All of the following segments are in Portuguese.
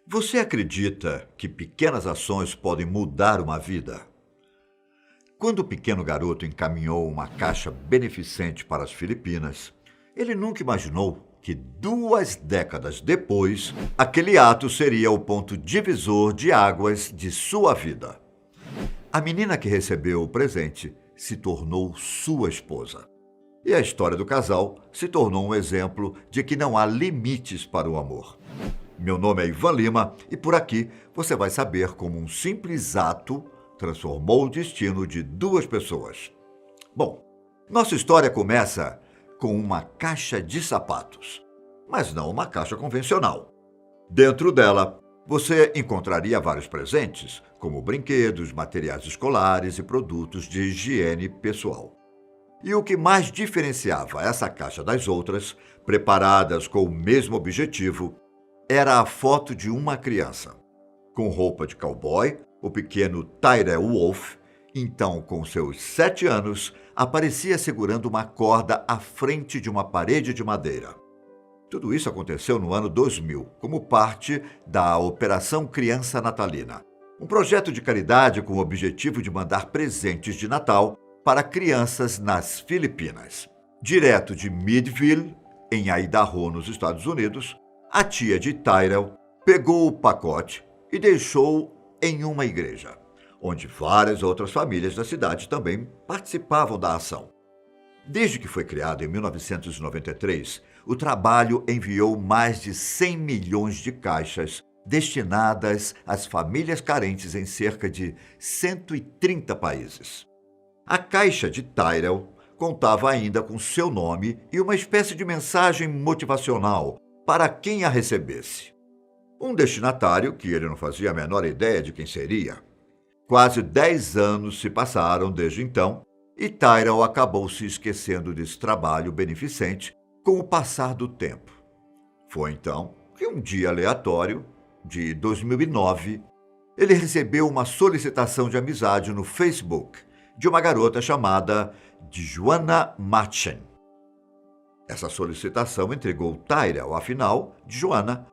Você acredita que pequenas ações podem mudar uma vida? Quando o pequeno garoto encaminhou uma caixa beneficente para as Filipinas, ele nunca imaginou que 2 décadas depois, aquele ato seria o ponto divisor de águas de sua vida. A menina que recebeu o presente se tornou sua esposa. E a história do casal se tornou um exemplo de que não há limites para o amor. Meu nome é Ivan Lima e por aqui você vai saber como um simples ato transformou o destino de 2 pessoas. Bom, nossa história começa com uma caixa de sapatos, mas não uma caixa convencional. Dentro dela, você encontraria vários presentes, como brinquedos, materiais escolares e produtos de higiene pessoal. E o que mais diferenciava essa caixa das outras, preparadas com o mesmo objetivo, era a foto de uma criança. Com roupa de cowboy, o pequeno Tyrell Wolf, então com seus 7 anos, aparecia segurando uma corda à frente de uma parede de madeira. Tudo isso aconteceu no ano 2000, como parte da Operação Criança Natalina, um projeto de caridade com o objetivo de mandar presentes de Natal para crianças nas Filipinas. Direto de Midville, em Idaho, nos Estados Unidos, a tia de Tyrell pegou o pacote e deixou em uma igreja, onde várias outras famílias da cidade também participavam da ação. Desde que foi criado em 1993, o trabalho enviou mais de 100 milhões de caixas destinadas às famílias carentes em cerca de 130 países. A caixa de Tyrell contava ainda com seu nome e uma espécie de mensagem motivacional para quem a recebesse. Um destinatário que ele não fazia a menor ideia de quem seria. Quase 10 anos se passaram desde então e Tyrell acabou se esquecendo desse trabalho beneficente com o passar do tempo. Foi então que um dia aleatório, de 2009, ele recebeu uma solicitação de amizade no Facebook de uma garota chamada Joanna Machen. Essa solicitação intrigou Tyrell, afinal, Joanna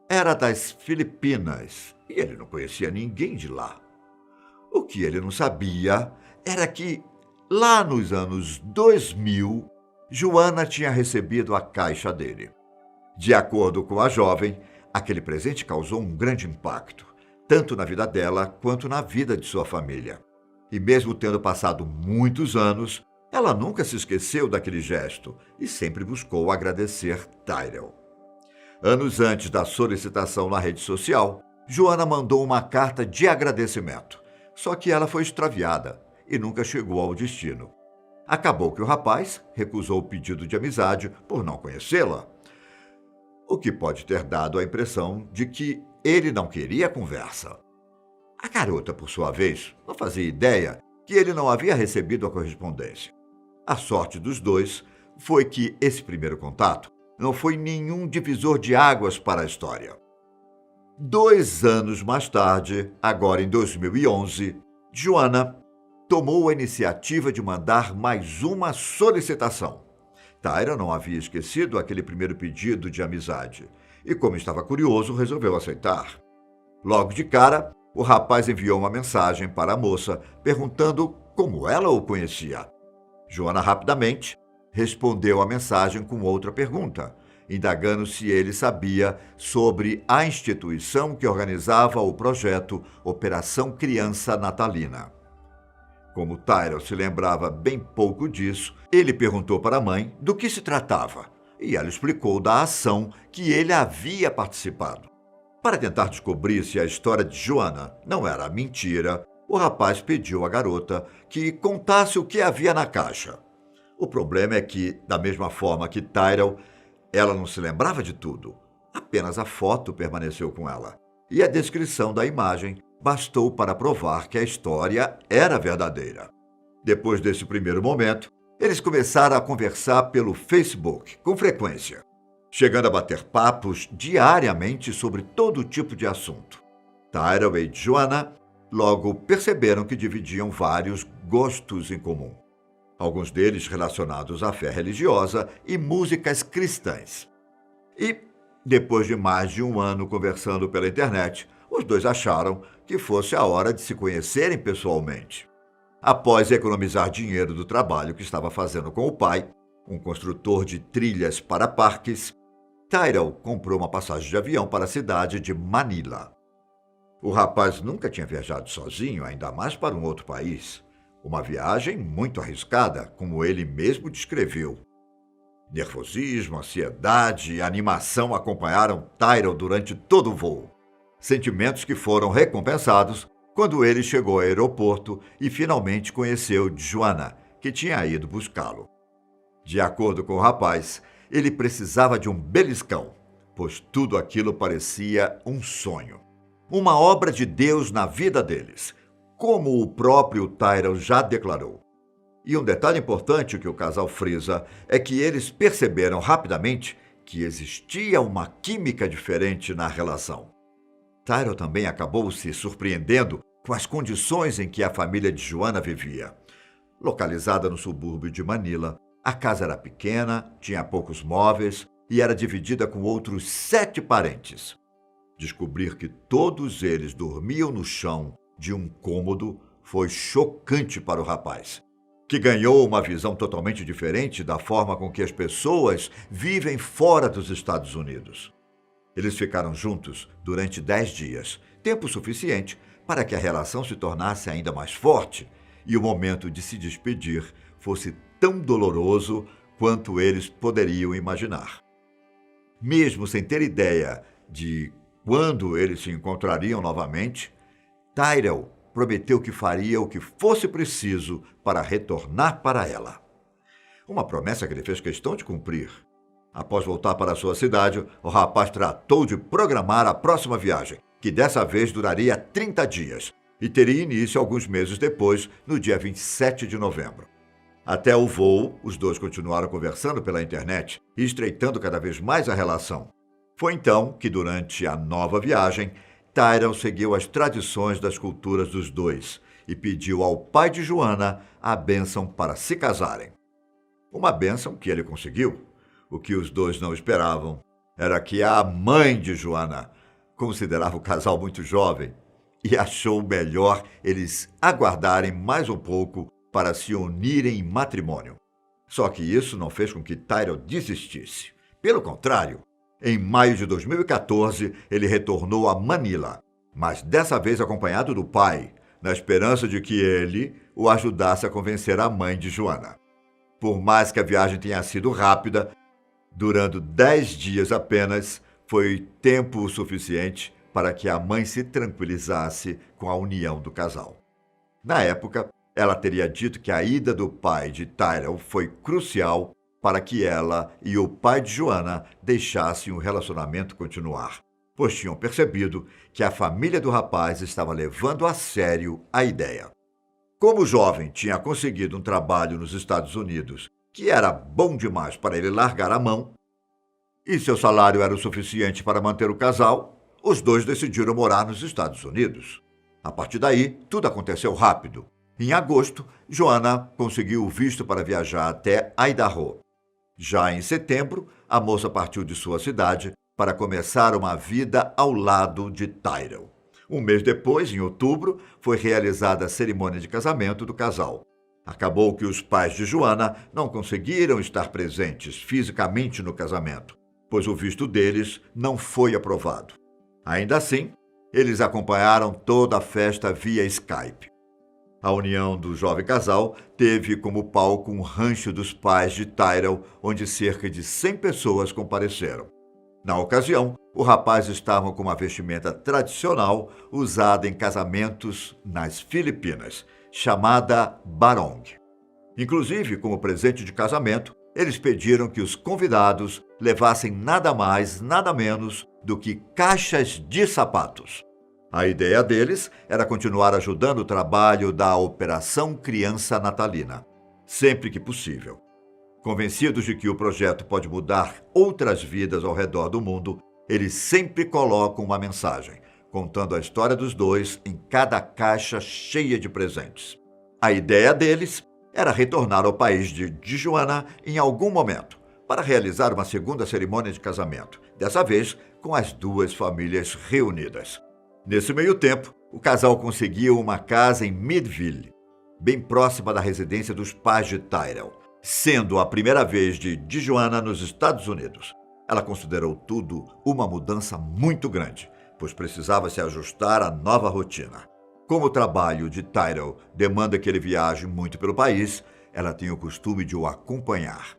era das Filipinas e ele não conhecia ninguém de lá. O que ele não sabia era que, lá nos anos 2000, Joanna tinha recebido a caixa dele. De acordo com a jovem, aquele presente causou um grande impacto, tanto na vida dela quanto na vida de sua família. E mesmo tendo passado muitos anos, ela nunca se esqueceu daquele gesto e sempre buscou agradecer Tyrell. Anos antes da solicitação na rede social, Joanna mandou uma carta de agradecimento, só que ela foi extraviada e nunca chegou ao destino. Acabou que o rapaz recusou o pedido de amizade por não conhecê-la, o que pode ter dado a impressão de que ele não queria conversa. A garota, por sua vez, não fazia ideia que ele não havia recebido a correspondência. A sorte dos dois foi que esse primeiro contato não foi nenhum divisor de águas para a história. 2 anos mais tarde, agora em 2011, Joanna tomou a iniciativa de mandar mais uma solicitação. Tyrell não havia esquecido aquele primeiro pedido de amizade e, como estava curioso, resolveu aceitar. Logo de cara, o rapaz enviou uma mensagem para a moça perguntando como ela o conhecia. Joanna rapidamente respondeu a mensagem com outra pergunta, indagando se ele sabia sobre a instituição que organizava o projeto Operação Criança Natalina. Como Tyrell se lembrava bem pouco disso, ele perguntou para a mãe do que se tratava e ela explicou da ação que ele havia participado. Para tentar descobrir se a história de Joanna não era mentira, o rapaz pediu à garota que contasse o que havia na caixa. O problema é que, da mesma forma que Tyrell, ela não se lembrava de tudo. Apenas a foto permaneceu com ela. E a descrição da imagem bastou para provar que a história era verdadeira. Depois desse primeiro momento, eles começaram a conversar pelo Facebook, com frequência, chegando a bater papos diariamente sobre todo tipo de assunto. Tyrell e Joanna logo perceberam que dividiam vários gostos em comum, alguns deles relacionados à fé religiosa e músicas cristãs. E Depois de mais de um ano conversando pela internet, os dois acharam que fosse a hora de se conhecerem pessoalmente. Após economizar dinheiro do trabalho que estava fazendo com o pai, um construtor de trilhas para parques, Tyrell comprou uma passagem de avião para a cidade de Manila. O rapaz nunca tinha viajado sozinho, ainda mais para um outro país. Uma viagem muito arriscada, como ele mesmo descreveu. Nervosismo, ansiedade e animação acompanharam Tyrell durante todo o voo. Sentimentos que foram recompensados quando ele chegou ao aeroporto e finalmente conheceu Joanna, que tinha ido buscá-lo. De acordo com o rapaz, ele precisava de um beliscão, pois tudo aquilo parecia um sonho. Uma obra de Deus na vida deles, como o próprio Tyrell já declarou. E um detalhe importante que o casal frisa é que eles perceberam rapidamente que existia uma química diferente na relação. Tyrell também acabou se surpreendendo com as condições em que a família de Joanna vivia. Localizada no subúrbio de Manila, a casa era pequena, tinha poucos móveis e era dividida com outros 7 parentes. Descobrir que todos eles dormiam no chão de um cômodo foi chocante para o rapaz, que ganhou uma visão totalmente diferente da forma com que as pessoas vivem fora dos Estados Unidos. Eles ficaram juntos durante 10 dias, tempo suficiente para que a relação se tornasse ainda mais forte e o momento de se despedir fosse tão doloroso quanto eles poderiam imaginar. Mesmo sem ter ideia de quando eles se encontrariam novamente, Tyrell prometeu que faria o que fosse preciso para retornar para ela. Uma promessa que ele fez questão de cumprir. Após voltar para sua cidade, o rapaz tratou de programar a próxima viagem, que dessa vez duraria 30 dias e teria início alguns meses depois, no dia 27 de novembro. Até o voo, os dois continuaram conversando pela internet e estreitando cada vez mais a relação. Foi então que, durante a nova viagem, Tyrell seguiu as tradições das culturas dos dois e pediu ao pai de Joanna a bênção para se casarem. Uma bênção que ele conseguiu. O que os dois não esperavam era que a mãe de Joanna considerava o casal muito jovem e achou melhor eles aguardarem mais um pouco para se unirem em matrimônio. Só que isso não fez com que Tyrell desistisse. Pelo contrário, em maio de 2014, ele retornou a Manila, mas dessa vez acompanhado do pai, na esperança de que ele o ajudasse a convencer a mãe de Joanna. Por mais que a viagem tenha sido rápida, durando 10 dias apenas, foi tempo suficiente para que a mãe se tranquilizasse com a união do casal. Na época, ela teria dito que a ida do pai de Tyrell foi crucial para que ela e o pai de Joanna deixassem o relacionamento continuar, pois tinham percebido que a família do rapaz estava levando a sério a ideia. Como o jovem tinha conseguido um trabalho nos Estados Unidos que era bom demais para ele largar a mão, e seu salário era o suficiente para manter o casal, os dois decidiram morar nos Estados Unidos. A partir daí, tudo aconteceu rápido. Em agosto, Joanna conseguiu o visto para viajar até Idaho. Já em setembro, a moça partiu de sua cidade para começar uma vida ao lado de Tyrell. Um mês depois, em outubro, foi realizada a cerimônia de casamento do casal. Acabou que os pais de Joanna não conseguiram estar presentes fisicamente no casamento, pois o visto deles não foi aprovado. Ainda assim, eles acompanharam toda a festa via Skype. A união do jovem casal teve como palco um rancho dos pais de Tyrell, onde cerca de 100 pessoas compareceram. Na ocasião, o rapaz estava com uma vestimenta tradicional usada em casamentos nas Filipinas, chamada barong. Inclusive, como presente de casamento, eles pediram que os convidados levassem nada mais, nada menos do que caixas de sapatos. A ideia deles era continuar ajudando o trabalho da Operação Criança Natalina, sempre que possível. Convencidos de que o projeto pode mudar outras vidas ao redor do mundo, eles sempre colocam uma mensagem, contando a história dos dois em cada caixa cheia de presentes. A ideia deles era retornar ao país de Joanna em algum momento, para realizar uma segunda cerimônia de casamento, dessa vez com as duas famílias reunidas. Nesse meio tempo, o casal conseguiu uma casa em Midville, bem próxima da residência dos pais de Tyrell, sendo a primeira vez de Joanna nos Estados Unidos. Ela considerou tudo uma mudança muito grande, pois precisava se ajustar à nova rotina. Como o trabalho de Tyrell demanda que ele viaje muito pelo país, ela tem o costume de o acompanhar.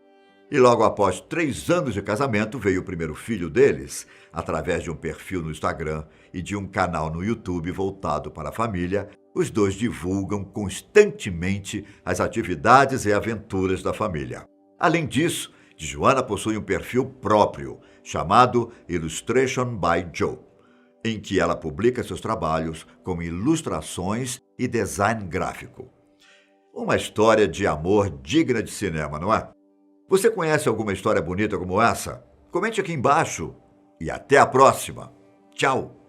E logo após 3 anos de casamento, veio o primeiro filho deles, através de um perfil no Instagram e de um canal no YouTube voltado para a família. Os dois divulgam constantemente as atividades e aventuras da família. Além disso, Joanna possui um perfil próprio, chamado Illustration by Joe, em que ela publica seus trabalhos como ilustrações e design gráfico. Uma história de amor digna de cinema, não é? Você conhece alguma história bonita como essa? Comente aqui embaixo e até a próxima. Tchau!